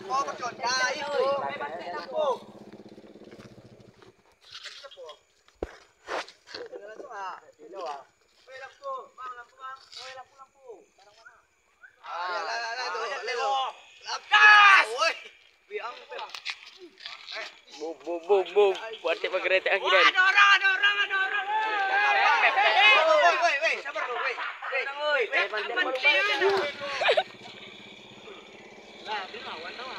Có chuột ra ít cô. Boom. Buat tiap kereta akhiran. Ada orang. Woi, sabar dulu, woi. Lah, dia lawan tau.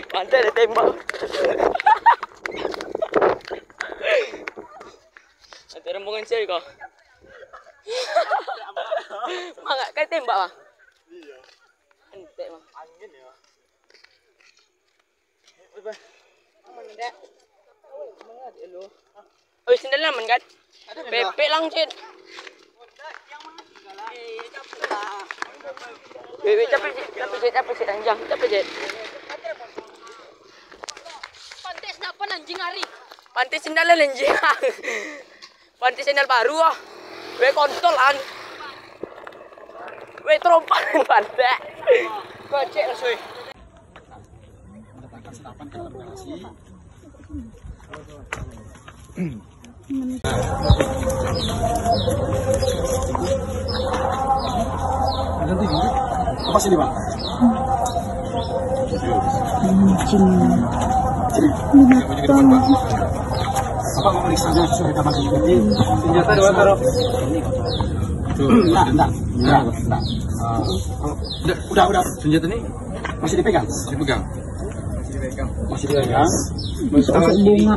Pantai ada tembak. Ada rombongan saya kau. Mangak kan tembak mah. Iya. Entek mah. Angin ya. Oh, sendal aman kan? Pepek langsung. Capek sih anjang, capek sih. Pantai senapan anjing hari. Pantai sendal anjing. Pantai sendal baru ah. We kontolan. We trompan pantai. Kocek suy. Mendapatkan senapan ke dalam garasi. Apa sini, Bang? Apa memeriksanya sesuai rekaman CCTV? Senjata dua taruh. Enggak. Udah. Senjata ini masih dipegang? Masih dipegang. Bunga.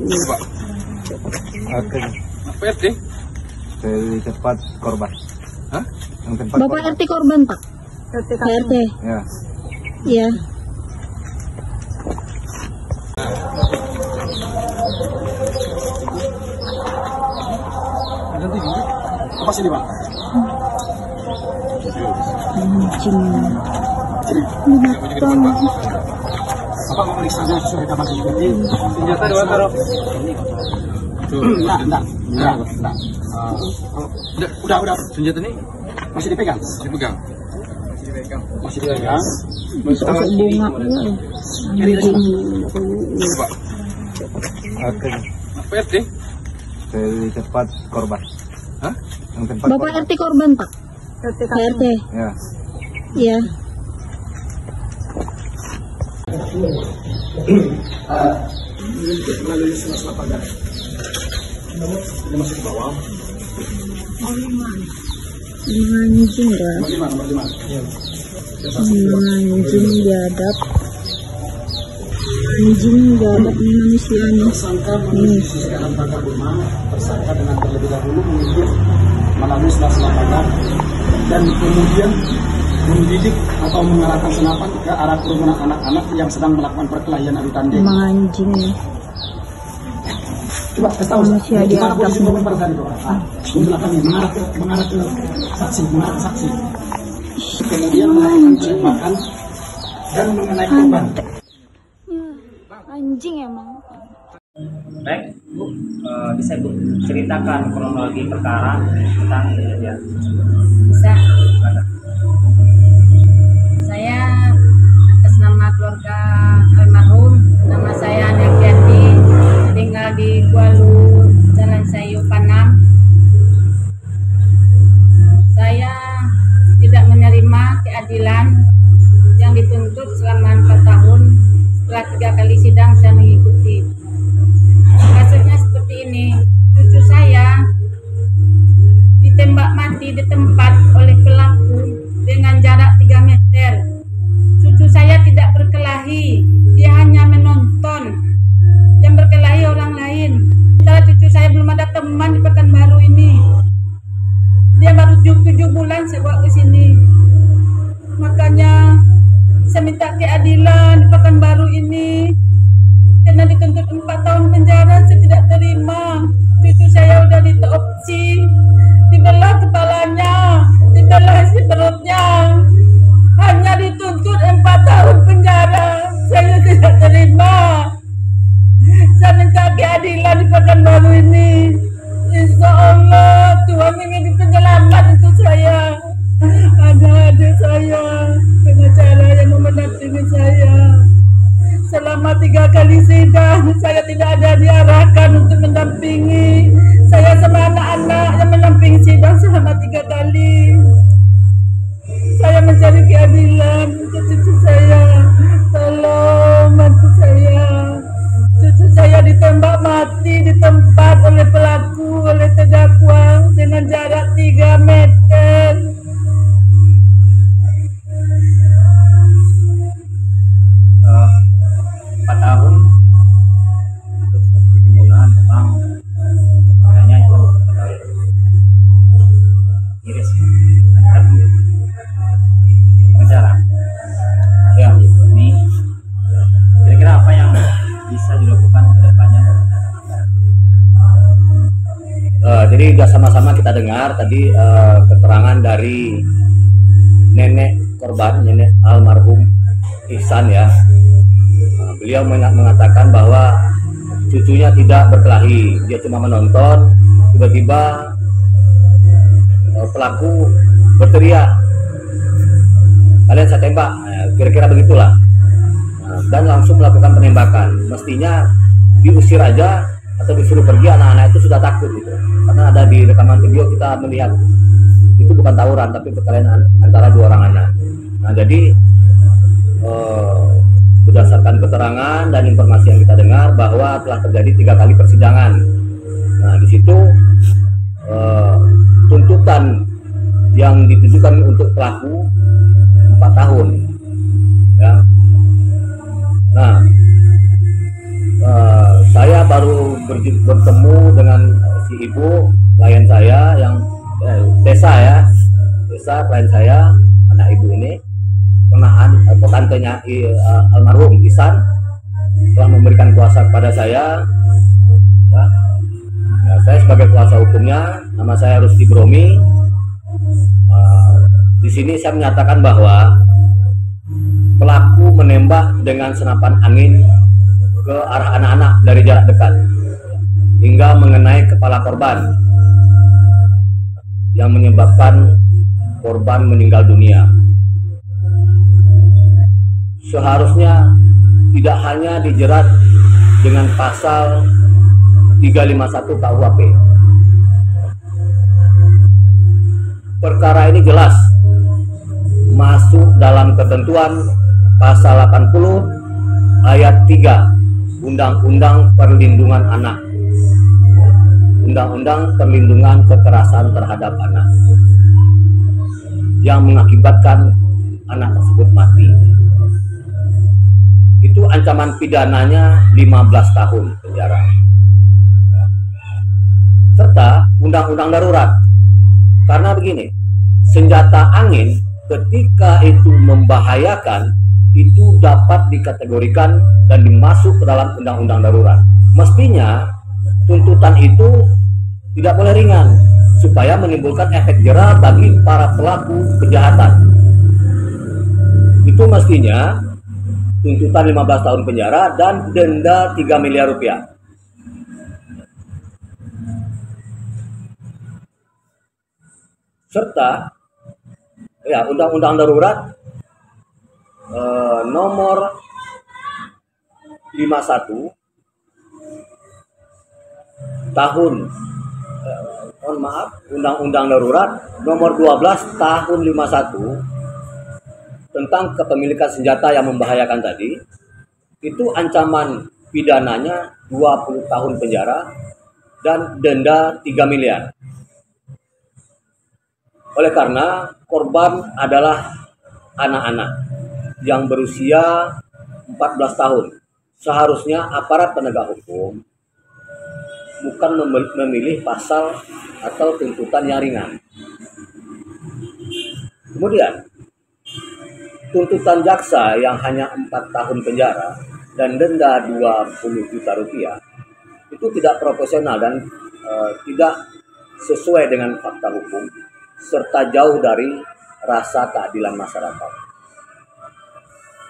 Coba. Oke. Apa ya, Ding? Dari tempat korban. Hah? Yang tempat Bapak korban. RT korban, Pak. RT. Ya. Iya. Apa sini, Bang? Apa memeriksanya sesuai rekaman CCTV? Senjata dua taruh. Enggak. Udah. Senjata ini masih dipegang? Masih dipegang. Bunga. Coba. Oke. Apa ya, Ding? Dari tempat korban. Hah? Yang tempat Bapak korban. RT korban, Pak. RT. Ya. Iya. Melalui sela-sela pagar. Ini masih ke bawah. Anjing ya. Nomor lima. Anjing biadab. Manusianya. Tersangka mengisi dalam pagar rumah. Tersangka dengan terlebih dahulu mengintip melalui sela-sela pagar dan kemudian mendidik atau mengarahkan senapan ke arah kerumunan anak-anak yang sedang melakukan perkelahian adu tanding. Anjing ya. Coba kasih tahu Manusia gimana diadab. posisi korban pada saat itu? Di belakangnya mengarah ke saksi. Kemudian melakukan tembakan dan mengenai korban. Anjing emang. Baik, Bu, bisa Bu ceritakan kronologi perkara tentang kejadian? Bisa. Silakan. Saya atas nama keluarga almarhum, nama saya Nagiati, tinggal di Kualu, Jalan Sayu Panam. Saya tidak menerima keadilan yang dituntut selama 4 tahun. Setelah 3 kali sidang saya mengikuti. Kasusnya seperti ini, cucu saya ditembak mati di tempat oleh pelaku 3 kali sidang saya tidak ada diarahkan untuk mendampingi. Saya sama anak-anak yang mendampingi sidang selama 3 kali. Saya mencari keadilan untuk cucu saya. Tolong bantu saya. Cucu saya ditembak mati di tempat oleh pelaku, oleh terdakwa dengan jarak 3 meter. Empat tahun untuk satu pembunuhan memang makanya itu miris akan penjara. Ya, ini kira-kira apa yang bisa dilakukan ke depannya? Jadi sudah sama-sama kita dengar tadi keterangan dari nenek korban, nenek almarhum Ihsan ya. Beliau mengatakan bahwa cucunya tidak berkelahi, dia cuma menonton, tiba-tiba pelaku berteriak, "Kalian saya tembak," kira-kira begitulah. Dan langsung melakukan penembakan. Mestinya diusir aja atau disuruh pergi, anak-anak itu sudah takut gitu. Karena ada di rekaman video kita melihat itu bukan tawuran tapi perkelahian antara 2 orang anak. Nah jadi berdasarkan keterangan dan informasi yang kita dengar bahwa telah terjadi 3 kali persidangan. Nah di situ tuntutan yang ditujukan untuk pelaku 4 tahun ya. Nah saya baru bertemu dengan si ibu klien saya yang Tessa ya, Tessa klien saya, anak ibu ini ponakan atau tantenya almarhum Ihsan telah memberikan kuasa kepada saya ya. Ya, saya sebagai kuasa hukumnya, nama saya Rusdi Bromi. Di sini saya menyatakan bahwa pelaku menembak dengan senapan angin ke arah anak-anak dari jarak dekat hingga mengenai kepala korban yang menyebabkan korban meninggal dunia. Seharusnya tidak hanya dijerat dengan pasal 351 KUHP. Perkara ini jelas masuk dalam ketentuan pasal 80 ayat 3 Undang-Undang Perlindungan Anak, Undang-Undang Perlindungan Kekerasan Terhadap Anak, yang mengakibatkan anak tersebut mati. Itu ancaman pidananya 15 tahun penjara. Serta undang-undang darurat. Karena begini, senjata angin ketika itu membahayakan itu dapat dikategorikan dan dimasuk ke dalam undang-undang darurat. Mestinya tuntutan itu tidak boleh ringan supaya menimbulkan efek jera bagi para pelaku kejahatan. Itu mestinya tuntutan 15 tahun penjara dan denda 3 miliar rupiah. Serta ya undang-undang darurat nomor 51 tahun undang-undang darurat nomor 12 tahun 51 tentang kepemilikan senjata yang membahayakan tadi, itu ancaman pidananya 20 tahun penjara dan denda 3 miliar. Oleh karena korban adalah anak-anak yang berusia 14 tahun. Seharusnya aparat penegak hukum bukan memilih pasal atau tuntutan yang ringan. Kemudian tuntutan jaksa yang hanya 4 tahun penjara dan denda 20 juta rupiah itu tidak proporsional dan tidak sesuai dengan fakta hukum serta jauh dari rasa keadilan masyarakat.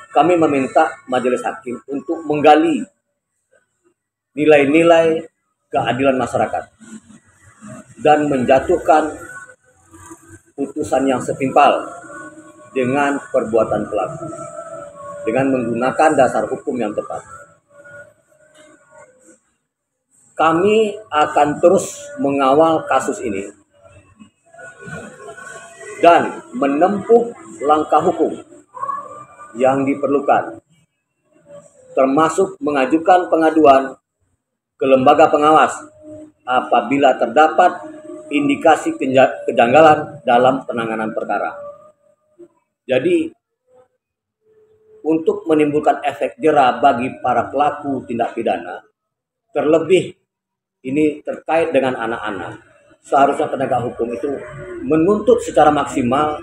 Kami meminta majelis hakim untuk menggali nilai-nilai keadilan masyarakat dan menjatuhkan putusan yang setimpal dengan perbuatan pelaku dengan menggunakan dasar hukum yang tepat. kami akan terus mengawal kasus ini dan menempuh langkah hukum yang diperlukan, termasuk mengajukan pengaduan ke lembaga pengawas apabila terdapat indikasi kejanggalan dalam penanganan perkara. Jadi, untuk menimbulkan efek jera bagi para pelaku tindak pidana, terlebih ini terkait dengan anak-anak, seharusnya penegak hukum itu menuntut secara maksimal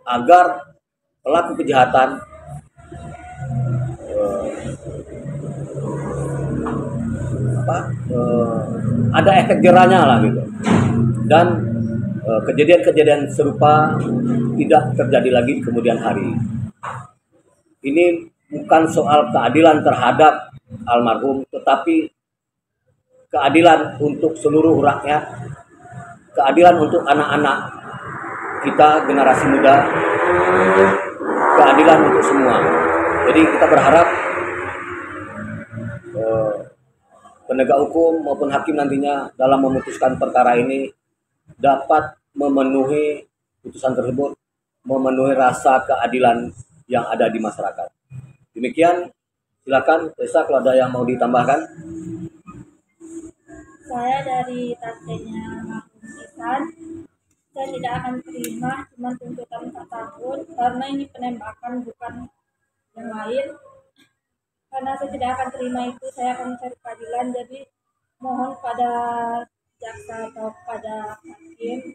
agar pelaku kejahatan ada efek jerahnya lah gitu, dan kejadian-kejadian serupa tidak terjadi lagi di kemudian hari. Ini bukan soal keadilan terhadap almarhum, tetapi keadilan untuk seluruh rakyat, keadilan untuk anak-anak kita, generasi muda, keadilan untuk semua. Jadi kita berharap penegak hukum maupun hakim nantinya dalam memutuskan perkara ini dapat memenuhi putusan tersebut, memenuhi rasa keadilan yang ada di masyarakat. Demikian, silakan Tessa kalau ada yang mau ditambahkan. Saya dari tantenya Mahfud Ihsan. Saya tidak akan terima cuma tuntutan 4 tahun karena ini penembakan bukan yang lain. Karena saya tidak akan terima itu, saya akan mencari keadilan. Jadi mohon pada jaksa atau pada hakim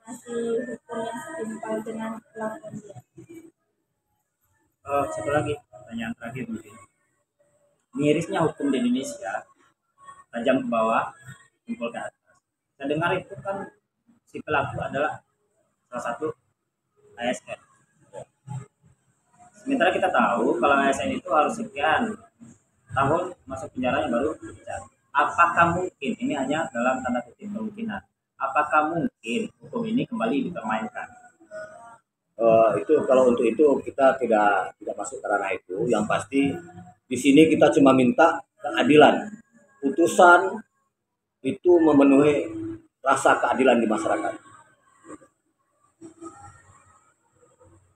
masih hukum yang setimpal dengan pelakuan dia. Satu lagi pertanyaan terakhir mungkin. Mirisnya hukum di Indonesia, tajam ke bawah, jempol ke atas. Saya dengar itu kan si pelaku adalah salah satu ASN. Sementara kita tahu kalau ASN itu harus sekian tahun masuk penjaranya baru dipecat. Apakah mungkin, ini hanya dalam tanda kutip kemungkinan, apakah mungkin hukum ini kembali dipermainkan? Itu kalau untuk itu kita tidak masuk ke ranah itu. Yang pasti di sini kita cuma minta keadilan. Putusan itu memenuhi rasa keadilan di masyarakat.